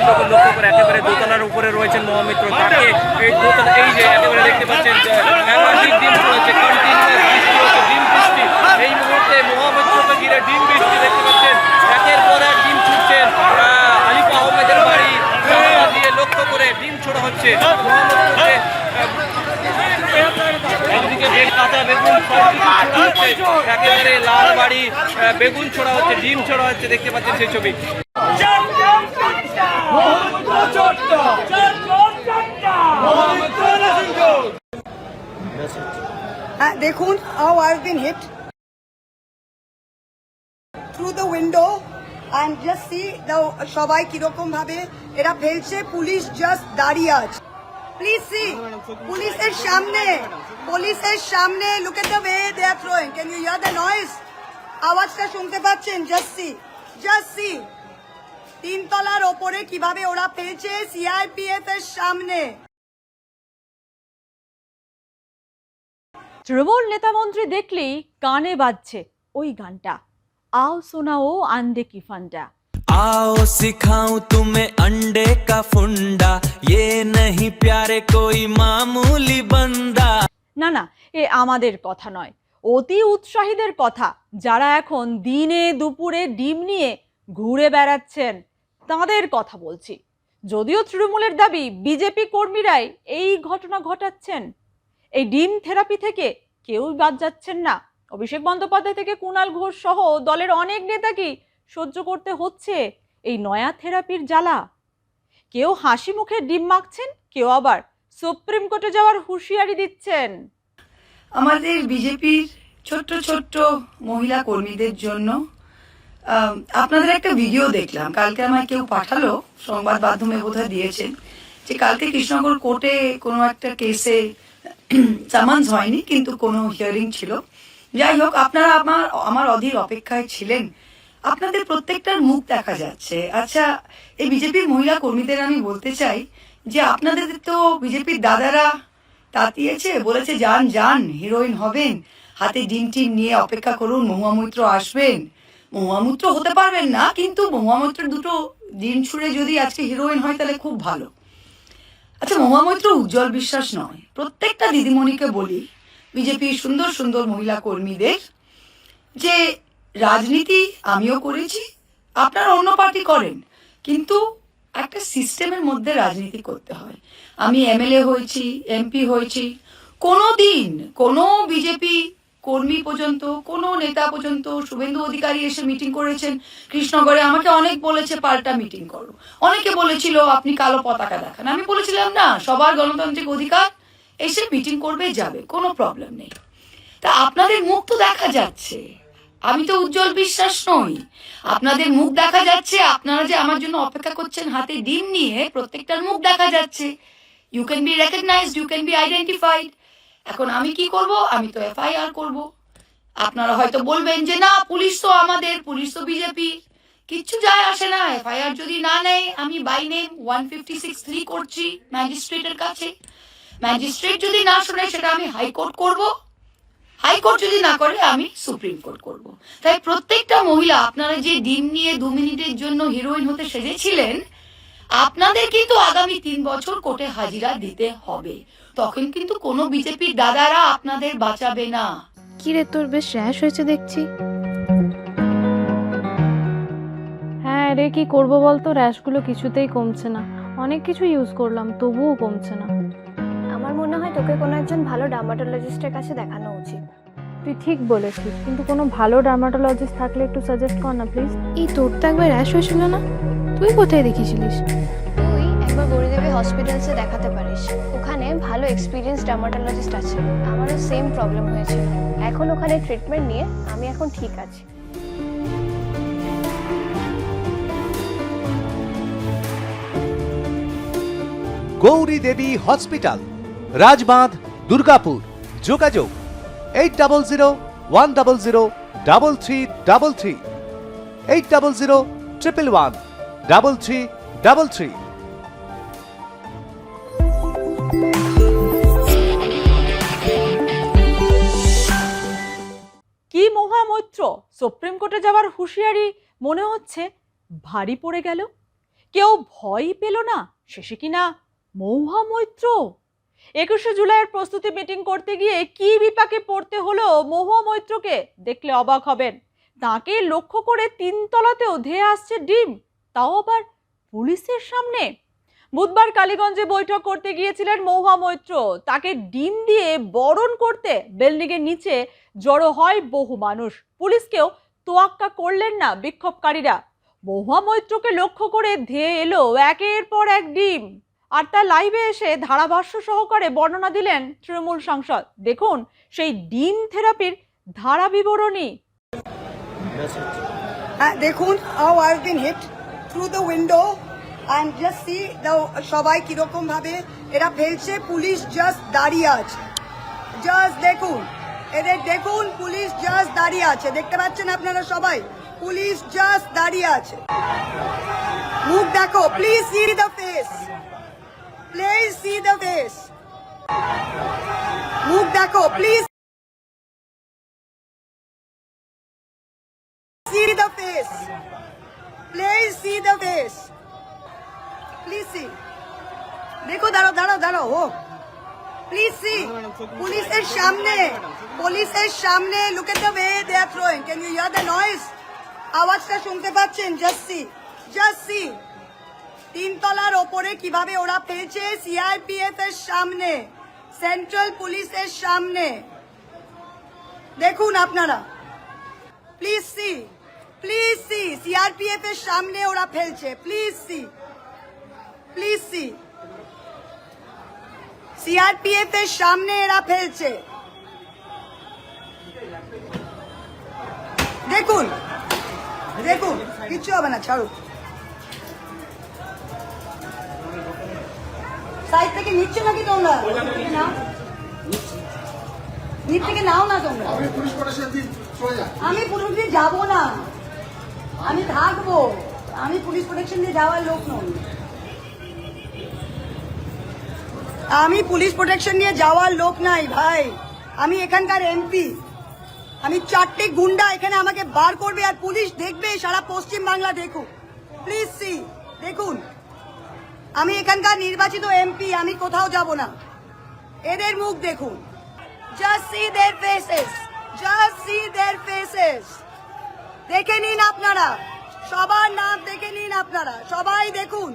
মহামিত্রকে লক্ষ্য করে একেবারে দোতলার উপরে রয়েছেন মহামিত্র, তাকে এই দোতলা এই যে একেবারে দেখতে পাচ্ছেন একাধিক ডিম রয়েছে, ডিম বৃষ্টি এই মুহূর্তে মহামিত্রকে ঘিরে ডিম বৃষ্টি দেখতে পাচ্ছেন, একের পর এক ডিম ছুটছেন। আলিফ আহমেদের বাড়ি দিয়ে লক্ষ্য করে ডিম ছোড়া হচ্ছে মহামিত্রকে, একদিকে কাঁচা বেগুন একেবারে লাল বাড়ি বেগুন ছোড়া হচ্ছে, ডিম ছোড়া হচ্ছে, দেখতে পাচ্ছেন সেই ছবি। দেখুন how I've been hit through the window and just see the সবাই কিরকম ভাবে এরা ফেলছে, পুলিশ জাস্ট দাঁড়িয়ে আছে। Please see, পুলিশের সামনে look at the way they are throwing. Can you hear the noise? আওয়াজটা শুনতে পাচ্ছেন? just see তিনতলার ওপরে কিভাবে ওরা ফেলছে সিআরপিএফ এর সামনে। তৃণমূল নেতামন্ত্রী দেখলেই কানে বাজছে ওই গানটা, आओ सुनाओ अंडे की फंडा, आओ सिखाऊं तुम्हें अंडे का फुंडा, ये नहीं प्यारे कोई मामूली बंदा। না না, এ আমাদের কথা নয়, অতি উৎসাহীদের কথা, যারা এখন দিনে দুপুরে ডিম নিয়ে ঘুরে বেড়াচ্ছেন তাদের কথা বলছি। যদিও তৃণমূলের দাবি বিজেপি কর্মীরাই এই ঘটনা ঘটাচ্ছেন, এই ডিম থেরাপি থেকে কেউ বাদ যাচ্ছেন না। অভিষেক বন্দ্যোপাধ্যায় থেকে কুণাল ঘোষ সহ দলের অনেক নেতাকে সহ্য করতে হচ্ছে এই নয়া থেরাপির জ্বালা। কেউ হাসি মুখে ডিম মাখছেন, কেউ আবার সুপ্রিম কোর্টে যাওয়ার হুঁশিয়ারি দিচ্ছেন। আমাদের বিজেপির ছোট্ট ছোট্ট মহিলা কর্মীদের জন্য আপনাদের একটা ভিডিও দেখলাম, কালকে আমায় কেউ পাঠালো, সংবাদ মাধ্যমে বোধহয় দিয়েছেন, যে কালকে কৃষ্ণনগর কোর্টে কোনো একটা কেসে সামান্স হয়নি কিন্তু কোনো হিয়ারিং ছিল। যাই হোক, আপনারা আমার অধীর অপেক্ষায় ছিলেন, আপনাদের প্রত্যেকটার মুখ দেখা যাচ্ছে। আচ্ছা, এই বিজেপির মহিলা কর্মীদের আমি বলতে চাই যে আপনাদের তো বিজেপির দাদারা তাতিয়েছে, বলেছে যান যান হিরোইন হবেন, হাতে ডিম টিম নিয়ে অপেক্ষা করুন, মহুয়া মৈত্র আসবেন। মহুয়া মৈত্র হতে পারবেন না, কিন্তু মহুয়া মৈত্রের দুটো ডিম ছুঁড়ে যদি আজকে হিরোইন হয় তাহলে খুব ভালো। আচ্ছা, মহুয়া মৈত্র উজ্জ্বল বিশ্বাস নয়। প্রত্যেকটা দিদিমণিকে বলি, বিজেপির সুন্দর সুন্দর মহিলা কর্মীদের, যে রাজনীতি আমিও করেছি, আপনারা অন্য পার্টি করেন, কিন্তু একটা সিস্টেমের মধ্যে রাজনীতি করতে হয়। আমি এমএলএ হয়েছি, এমপি হয়েছি, কোনোদিন কোনো বিজেপি কর্মী পর্যন্ত, কোনো নেতা পর্যন্ত, শুভেন্দু অধিকারী এসে মিটিং করেছেন কৃষ্ণগড়ে, আমাকে অনেক বলেছে পাল্টা মিটিং করো, অনেকে বলেছিল আপনি কালো পতাকা দেখান, আমি বলেছিলাম না, সবার গণতান্ত্রিক অধিকার, এসে মিটিং করবে যাবে, কোনো প্রবলেম নেই। তা আপনাদের মুখ তো দেখা যাচ্ছে, আমি তো উজ্জ্বল বিশ্বাস নই, আপনাদের মুখ দেখা যাচ্ছে, আপনারা যে আমার জন্য অপেক্ষা করছেন হাতে ডিম নিয়ে, প্রত্যেকটার মুখ দেখা যাচ্ছে। You can be recognised, you can be identified. এখন আমি কি করব? আমি তো এফআইআর করব। আপনারা হয়তো বলবেন যে না, পুলিশ তো আমাদের, পুলিশ তো বিজেপি, কিচ্ছু যায় আসে না, এফআইআর যদি না নেয় আমি বাই নেম 156(3) করছি ম্যাজিস্ট্রেটের কাছে, ম্যাজিস্ট্রেট যদি না শোনে সেটা আমি হাইকোর্ট করব, হাইকোর্ট যদি না করে আমি সুপ্রিম কোর্ট করব। তাই প্রত্যেকটা মহিলা, আপনারা যে ডিম নিয়ে 2 মিনিটের জন্য হিরোইন হতে সেজেছিলেন, আপনাদের কিন্তু আগামী 3 বছর কোর্টে হাজিরা দিতে হবে, তখন কিন্তু কোনো বিজেপির দাদারা আপনাদের বাঁচাবে না। কি রে, তোর বেশ র্যাশ হয়েছে দেখছি। হ্যাঁ রে, কি করবো বলতো, র্যাশগুলো কিছুতেই কমছে না, অনেক কিছু ইউজ করলাম তবুও কমছে না। আমার মনে হয় তোকে কোনো একজন ভালো ডার্মাটোলজিস্টের কাছে দেখানো উচিত। তুই ঠিক বলেছিস, কিন্তু কোনো ভালো ডার্মাটোলজিস্ট থাকলে একটু সাজেস্ট কর না প্লিজ। এই তোর তো একবার র্যাশ হয়েছিল না, তুই কোথায় দেখিয়েছিলিস? তুই একবার গৌরীদেবী হসপিটালসে দেখাতে পারিস, ওখানে ভালো এক্সপিরিয়েন্স ডার্মাটোলজিস্ট আছে। আমারও সেম প্রবলেম হয়েছিল, এখন ওখানে ট্রিটমেন্ট নিয়ে আমি এখন ঠিক আছি। গৌরী দেবী হসপিটাল, রাজবাঁধ, দুর্গাপুর। যোগাযোগ 8001003333, 8001113333। কি মহামৈত্র সুপ্রিম কোর্টে যাওয়ার হুঁশিয়ারি মনে হচ্ছে ভারী পড়ে গেল। কেউ ভয় পেল না, শেষে কিনা মহুয়া মৈত্র। 21শে জুলাইয়ের প্রস্তুতি মিটিং করতে গিয়ে কি বিপাকে পড়তে হলো মহুয়া মৈত্রকে দেখলে অবাক হবেন। তাকে লক্ষ্য করে 3 তলাতেও ধেয়ে আসছে ডিম, তাও আবার পুলিশের সামনে। বুধবার কালীগঞ্জে বৈঠক করতে গিয়েছিলেন মহুয়া মৈত্র। তাকে ডিম দিয়ে বরণ করতে বিল্ডিং এর নিচে জড়ো হয় বহু মানুষ। পুলিশকেও তোয়াক্কা করলেন না বিক্ষোভকারীরা। মহুয়া মৈত্রকে লক্ষ্য করে ধেয়ে এলো একের পর এক ডিম, আর তা লাইভে এসে ধারাভাষ্য সহকারে বর্ণনা দিলেন তৃণমূল সাংসদ। দেখুন সেই ডিম থেরাপির ধারা বিবরণী। দেখুন, how I've been hit through the window and just see the সবাই কিরকম ভাবে এরা ফেলছে, পুলিশ জাস্ট দাঁড়িয়ে আছে। জাস্ট দেখুন, এদের দেখুন, পুলিশ জাস্ট দাঁড়িয়ে আছে, দেখতে পাচ্ছেন আপনারা সবাই, পুলিশ জাস্ট দাঁড়িয়ে আছে। মুখ দেখো, please see the face, please see the face, মুখ দেখো, please see the face, please see the face, please see, দেখো, দাঁড়াও দাঁড়াও দাঁড়াও, ও প্লিজ সি, পুলিশের সামনে, look at the way they are throwing, can you hear the noise, আওয়াজটা শুনতে পাচ্ছেন? just see 3 তলার ওপরে কিভাবে ওরা ফেলছে, সিআরপিএফ এর সামনে, সেন্ট্রাল পুলিশের সামনে, দেখুন আপনারা, প্লিজ সি, সিআরপিএফ এর সামনে ওরা ফেলছে, প্লিজ সি, সিআরপিএফ এর সামনে এরা ফেলছে, দেখুন, কিচ্ছু হবে না, ছাড়ো, সাইড থেকে নিচ্ছে নাকি তোমরা? নিচ থেকে নাও না তোমরা। আমি পুলিশ দিয়ে যাবো না, আমি থাকবো, আমি পুলিশ প্রোটেকশন দিয়ে যাওয়ার লোক নই, আমি পুলিশ প্রোটেকশন নিয়ে যাওয়ার লোক নাই ভাই, আমি এখানকার এমপি, আমি 4টে গুন্ডা এখানে আমাকে বার করবে আর পুলিশ দেখবে, সারা পশ্চিম বাংলা দেখুক, প্লিজ সি, দেখুন, আমি এখানকার নির্বাচিত এমপি, আমি কোথাও যাব না, এদের মুখ দেখুন, just see their faces, দেখে নিন আপনারা, সবার নাম দেখে নিন আপনারা, সবাই দেখুন,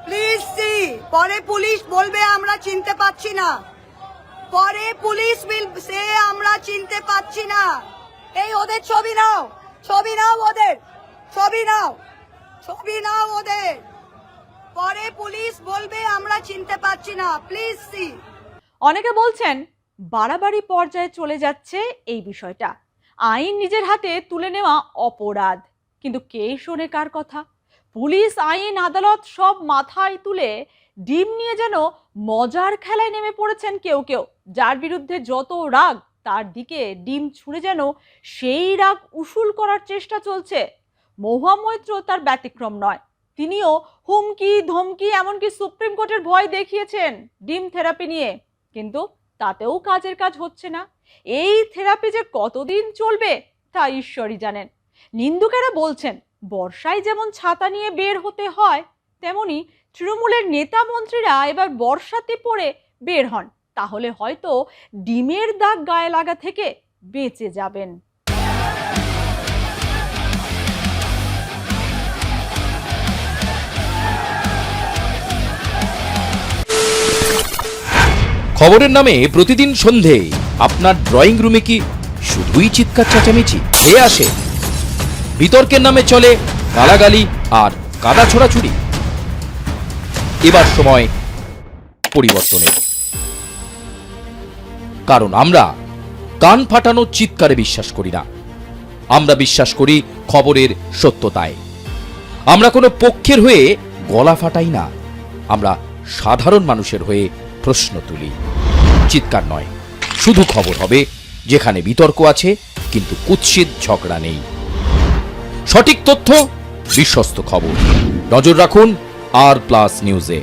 প্লিজ সি, পরে পুলিশ বলবে আমরা চিনতে পাচ্ছি না, আমরা চিনতে পাচ্ছি না, এই ওদের ছবি নাও ওদের, পরে পুলিশ বলবে আমরা চিনতে পাচ্ছি না, প্লিজ সি। অনেকে বলছেন বাড়াবাড়ি পর্যায়ে চলে যাচ্ছে এই বিষয়টা, আইন নিজের হাতে তুলে নেওয়া অপরাধ। কিন্তু কে শোনে কার কথা? পুলিশ, আইন, আদালত সব মাথায় তুলে ডিম নিয়ে যেন মজার খেলায় নেমে পড়েছেন কেউ, যার বিরুদ্ধে যত রাগ তার দিকে ডিম ছুঁড়ে যেন সেই রাগ উসুল করার চেষ্টা চলছে। মহুয়া মৈত্র তার ব্যতিক্রম নয়, তিনিও হুমকি ধমকি এমনকি সুপ্রিম কোর্টের ভয় দেখিয়েছেন ডিম থেরাপি নিয়ে, কিন্তু তাতেও কাজের কাজ হচ্ছে না। এই থেরাপি যে কতদিন চলবে তা ঈশ্বরই জানেন। নিন্দুকেরা বলছেন বর্ষায় যেমন ছাতা নিয়ে বের হতে হয়, তেমনি তৃণমূলের নেতা মন্ত্রীরা এবার বর্ষাতে পড়ে বের হন, তাহলে হয়তো ডিমের দাগ গায়ে লাগা থেকে বেঁচে যাবেন। খবরের নামে প্রতিদিন সন্ধে আপনার ড্রয়িং রুমে কি শুধুই চিৎকার চেঁচামেচি হয়ে আসে? বিতর্কের নামে চলে গালাগালি আর কাদা ছোড়াছুড়ি। এবার সময় পরিবর্তনের, কারণ আমরা কান ফাটানো চিৎকারে বিশ্বাস করি না, আমরা বিশ্বাস করি খবরের সত্যতায়। আমরা কোনো পক্ষের হয়ে গলা ফাটাই না, আমরা সাধারণ মানুষের হয়ে প্রশ্ন তুলি। চিৎকার নয়, শুধু খবর হবে যেখানে বিতর্ক আছে কিন্তু কুৎসিত ঝগড়া নেই। সঠিক তথ্য, বিশ্বস্ত খবর। নজর রাখুন আর প্লাস নিউজে।